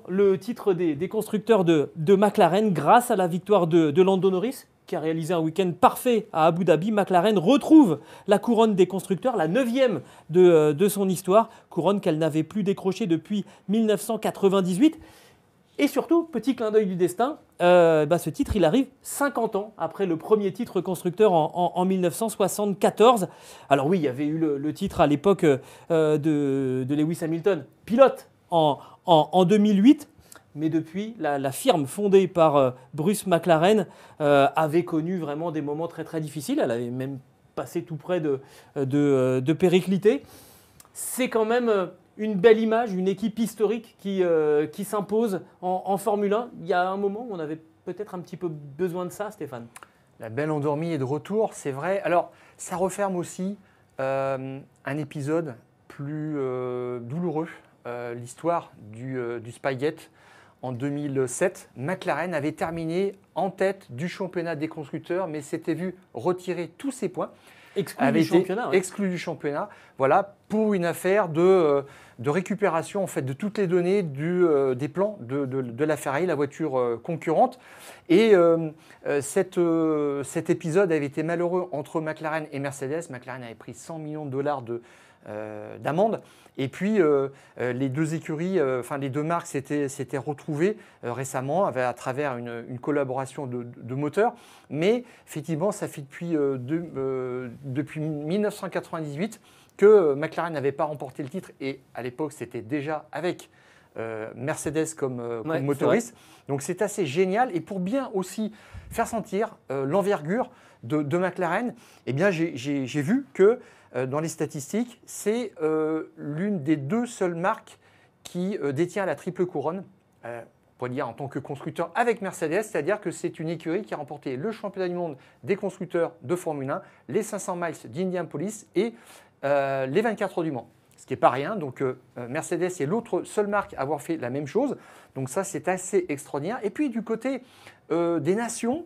le titre des constructeurs de McLaren grâce à la victoire de Lando Norris, qui a réalisé un week-end parfait à Abu Dhabi. McLaren retrouve la couronne des constructeurs, la 9e de son histoire, couronne qu'elle n'avait plus décrochée depuis 1998. Et surtout, petit clin d'œil du destin, ce titre, il arrive 50 ans après le premier titre constructeur en 1974. Alors oui, il y avait eu le titre à l'époque de Lewis Hamilton, pilote, en 2008. Mais depuis, la firme fondée par Bruce McLaren avait connu vraiment des moments très très difficiles. Elle avait même passé tout près de péricliter. C'est quand même une belle image, une équipe historique qui s'impose en Formule 1. Il y a un moment où on avait peut-être un petit peu besoin de ça, Stéphane. La belle endormie est de retour, c'est vrai. Alors, ça referme aussi un épisode plus douloureux, l'histoire du Spygate. En 2007, McLaren avait terminé en tête du championnat des constructeurs, mais s'était vu retirer tous ses points. Exclu du championnat, voilà, pour une affaire de récupération en fait, de toutes les données des plans de la Ferrari, la voiture concurrente. Et cet épisode avait été malheureux entre McLaren et Mercedes. McLaren avait pris 100 millions de dollars d'amende. Et puis, les deux écuries, les deux marques s'étaient retrouvées récemment à travers une collaboration de moteurs. Mais effectivement, ça fait depuis 1998 que McLaren n'avait pas remporté le titre. Et à l'époque, c'était déjà avec Mercedes comme motoriste. Donc, c'est assez génial. Et pour bien aussi faire sentir l'envergure de McLaren, eh bien, j'ai vu que dans les statistiques, c'est l'une des deux seules marques qui détient la triple couronne, on pourrait dire en tant que constructeur avec Mercedes, c'est-à-dire que c'est une écurie qui a remporté le championnat du monde des constructeurs de Formule 1, les 500 miles d'Indianapolis et les 24 heures du Mans. Ce qui n'est pas rien, donc Mercedes est l'autre seule marque à avoir fait la même chose, donc ça c'est assez extraordinaire. Et puis du côté des nations,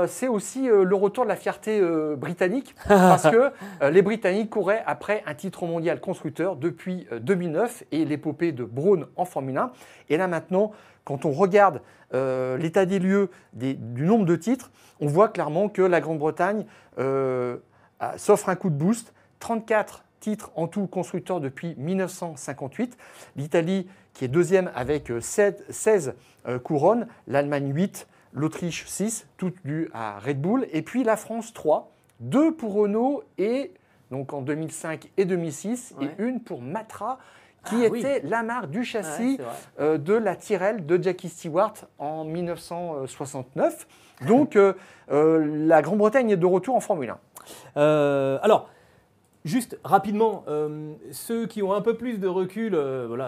c'est aussi le retour de la fierté britannique parce que les Britanniques couraient après un titre mondial constructeur depuis 2009 et l'épopée de Brown en Formule 1. Et là maintenant, quand on regarde l'état des lieux du nombre de titres, on voit clairement que la Grande-Bretagne s'offre un coup de boost. 34 titres en tout constructeurs depuis 1958. L'Italie qui est deuxième avec 16 couronnes, l'Allemagne 8, l'Autriche 6, toutes dues à Red Bull. Et puis la France 3, 2 pour Renault et donc en 2005 et 2006 et une pour Matra qui était la marque du châssis de la Tyrrell de Jackie Stewart en 1969. Donc la Grande-Bretagne est de retour en Formule 1. Alors, juste rapidement, ceux qui ont un peu plus de recul,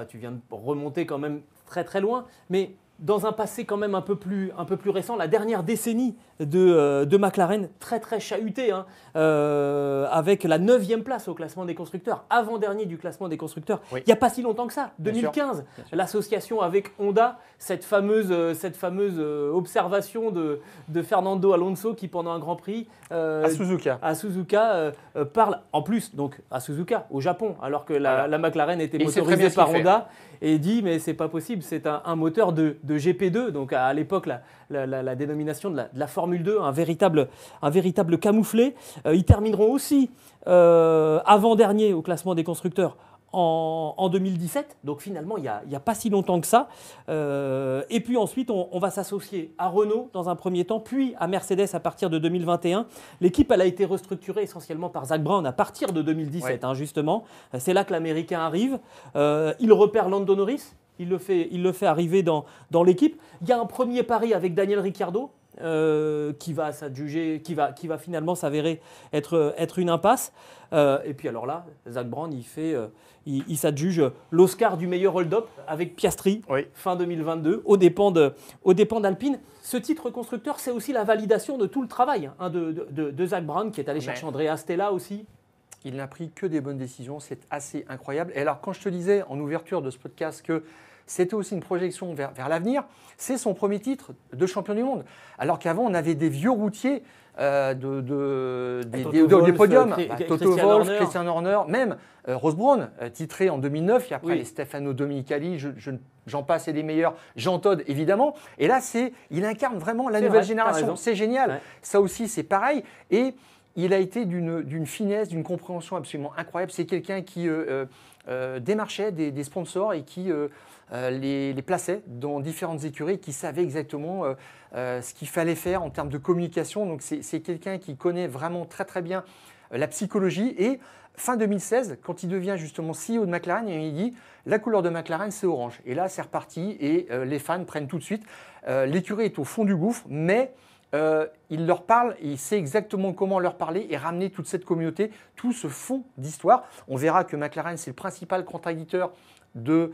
tu viens de remonter quand même très très loin, mais dans un passé quand même un peu plus récent, la dernière décennie de McLaren, très très chahutée, avec la 9e place au classement des constructeurs, avant-dernier du classement des constructeurs. Oui. Il n'y a pas si longtemps que ça, 2015, bien sûr. L'association avec Honda, cette fameuse observation de Fernando Alonso qui pendant un Grand Prix à Suzuka parle, en plus donc à Suzuka, au Japon, alors que la McLaren était motorisée par Honda, et dit mais c'est pas possible, c'est un moteur de GP2, donc à l'époque la dénomination de la Formule 2, un véritable camouflet. Ils termineront aussi avant-dernier au classement des constructeurs en 2017, donc finalement il n'y a pas si longtemps que ça. Et puis ensuite on va s'associer à Renault dans un premier temps, puis à Mercedes à partir de 2021. L'équipe elle a été restructurée essentiellement par Zak Brown à partir de 2017, justement. C'est là que l'Américain arrive. Il repère Lando Norris. Il le fait arriver dans l'équipe. Il y a un premier pari avec Daniel Ricciardo qui va s'adjuger, qui va finalement s'avérer être une impasse. Et puis alors là, Zak Brown, il s'adjuge l'Oscar du meilleur hold-up avec Piastri fin 2022 aux dépens d'Alpine. Ce titre constructeur, c'est aussi la validation de tout le travail de Zak Brown qui est allé chercher Andrea Stella aussi. Il n'a pris que des bonnes décisions, c'est assez incroyable. Et alors, quand je te disais en ouverture de ce podcast que c'était aussi une projection vers l'avenir. C'est son premier titre de champion du monde. Alors qu'avant, on avait des vieux routiers des podiums. Toto Wolff, Christian Horner, même Ross Brawn, titré en 2009. Et après, les Stefano Domenicali, j'en passe et des meilleurs. Jean Todt, évidemment. Et là, il incarne vraiment la nouvelle génération. C'est génial. Ouais. Ça aussi, c'est pareil. Et il a été d'une finesse, d'une compréhension absolument incroyable. C'est quelqu'un qui démarchait des sponsors et qui les plaçait dans différentes écuries, qui savait exactement ce qu'il fallait faire en termes de communication. Donc c'est quelqu'un qui connaît vraiment très très bien la psychologie. Et fin 2016, quand il devient justement CEO de McLaren, il dit la couleur de McLaren c'est orange. Et là c'est reparti et les fans prennent tout de suite. L'écurie est au fond du gouffre, mais il leur parle, il sait exactement comment leur parler et ramener toute cette communauté, tout ce fond d'histoire. On verra que McLaren, c'est le principal contradicteur de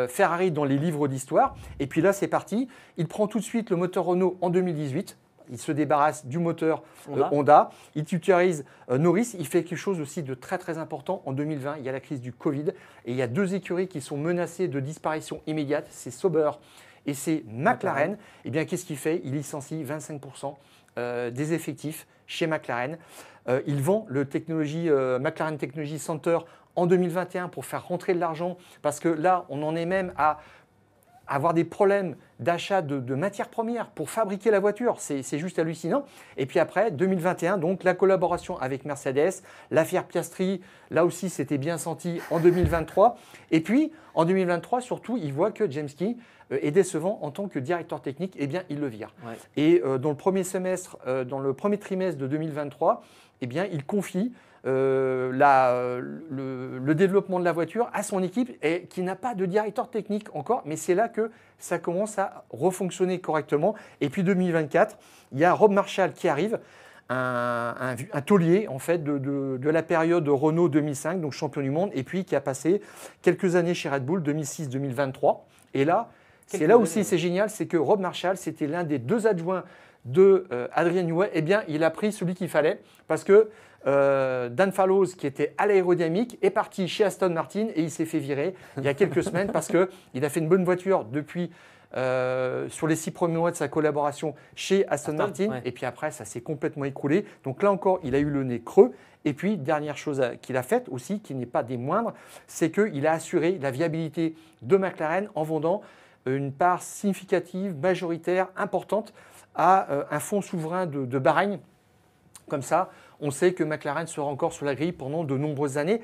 Ferrari dans les livres d'histoire. Et puis là, c'est parti. Il prend tout de suite le moteur Renault en 2018. Il se débarrasse du moteur Honda. Il titularise Norris. Il fait quelque chose aussi de très très important. En 2020, il y a la crise du Covid. Et il y a 2 écuries qui sont menacées de disparition immédiate. C'est Sauber et c'est McLaren. Eh bien, qu'est-ce qu'il fait? Il licencie 25% des effectifs chez McLaren. Il vend le McLaren Technology Center en 2021 pour faire rentrer de l'argent parce que là, on en est même à avoir des problèmes d'achat de matières premières pour fabriquer la voiture. C'est juste hallucinant. Et puis après, 2021, donc la collaboration avec Mercedes, l'affaire Piastri, là aussi, c'était bien senti en 2023. Et puis, en 2023, surtout, il voit que James Key est décevant en tant que directeur technique. Eh bien, il le vire. Ouais. Et dans le premier trimestre de 2023, eh bien, il confie le développement de la voiture à son équipe et qui n'a pas de directeur technique encore, mais c'est là que ça commence à refonctionner correctement. Et puis 2024, il y a Rob Marshall qui arrive, un taulier en fait de la période Renault 2005, donc champion du monde, et puis qui a passé quelques années chez Red Bull 2006-2023. Et là, c'est là aussi c'est génial, c'est que Rob Marshall, c'était l'un des 2 adjoints de Adrian Newey. Eh bien, il a pris celui qu'il fallait parce que Dan Fallows, qui était à l'aérodynamique, est parti chez Aston Martin et il s'est fait virer il y a quelques semaines parce qu'il a fait une bonne voiture depuis sur les 6 premiers mois de sa collaboration chez Aston Martin. Ouais. Et puis après, ça s'est complètement écroulé. Donc là encore, il a eu le nez creux. Et puis, dernière chose qu'il a faite aussi, qui n'est pas des moindres, c'est qu'il a assuré la viabilité de McLaren en vendant une part significative, majoritaire, importante à un fonds souverain de Bahreïn. Comme ça, on sait que McLaren sera encore sur la grille pendant de nombreuses années.